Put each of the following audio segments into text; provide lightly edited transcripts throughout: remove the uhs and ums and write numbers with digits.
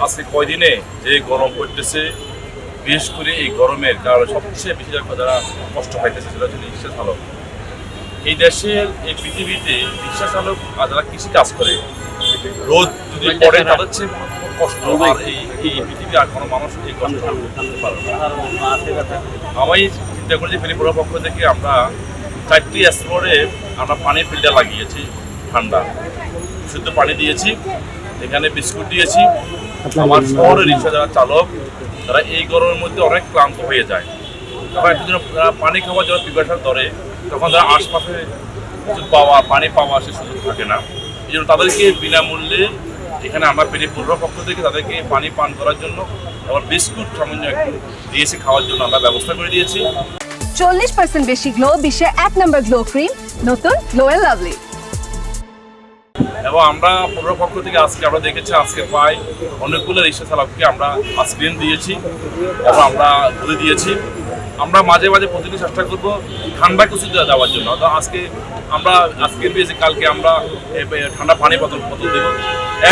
আজকে কয়দিনে যে গরম পড়তেছে, বিশেষ করে এই গরমের কারণে সবচেয়ে বেশি যারা কষ্ট পাইতেছে সেটা হচ্ছে রিক্সা চালক। এই দেশের এই পৃথিবীতে রিক্সা চালক আর যারা কৃষি কাজ করে, রোদ যদি পড়ে তাদের চেয়ে কষ্ট আর এই পৃথিবী আর কোনো মানুষ এই কষ্ট করতে পারে না। আমি চিন্তা করি যে ফেনীপুরের পক্ষ থেকে আমরা 4টি স্টোরে আমরা পানির ফিল্টার লাগিয়েছি, ঠান্ডা শুদ্ধ পানি দিয়েছি, এখানে বিস্কুট দিয়েছি। আমার শহরের রিক্সা যারা চালক তারা এই গরমের মধ্যে অনেক ক্লান্ত হয়ে যায়, তখন একটু যেন পানি খাওয়ার জন্য পিপাসা ধরে, তখন তারা আশপাশে পানি পাওয়া সে সুযোগ থাকে না। এই জন্য তাদেরকে বিনামূল্যে এখানে আমরা ফেনীপুরের পক্ষ থেকে তাদেরকে পানি পান করার জন্য আবার বিস্কুট সামান্য একটু দিয়েছি খাওয়ার জন্য আমরা ব্যবস্থা করে দিয়েছি। 40% বেশি গ্লো, বিশ্বের 1 নম্বর গ্লো ক্রিম, নতুন গ্লো এন্ড লাভলি। এবং আমরা পুরো পক্ষ থেকে আজকে আমরা দেখেছি আজকে প্রায় অনেকগুলো রিক্সা চালককে আমরা আইসক্রিম দিয়েছি এবং আমরা ঘুরে দিয়েছি। আমরা মাঝে মাঝে প্রতিদিন চেষ্টা করবো ঠান্ডা কিছু দেওয়ার জন্য। আজকে পেয়েছি, কালকে আমরা ঠান্ডা পানি বোতল দেবো।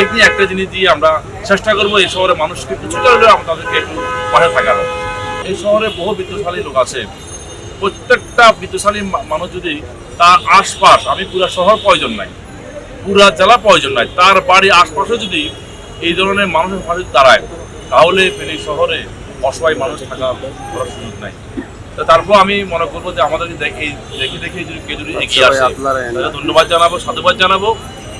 একদিন একটা জিনিস দিয়ে আমরা চেষ্টা করবো এই শহরে মানুষকে কিছুটা হলেও আমরা তাদেরকে একটু পাশে থাকানো। এই শহরে বহু বিত্তশালী লোক আছে, প্রত্যেকটা বিত্তশালী মানুষ যদি তার আশপাশ, আমি পুরো শহর প্রয়োজন নাই, পুরা জেলা প্রয়োজন নাই, তার বাড়ির আশপাশে যদি এই ধরনের মানুষের পাশে দাঁড়ায় তাহলে ফেনী শহরে অসহায় মানুষ থাকা করার সুযোগ নাই। তারপর আমি মনে করবো যে আমাদেরকে দেখে যদি কেউ যদি এগিয়ে আসে, ধন্যবাদ জানাবো, সাধুবাদ জানাবো।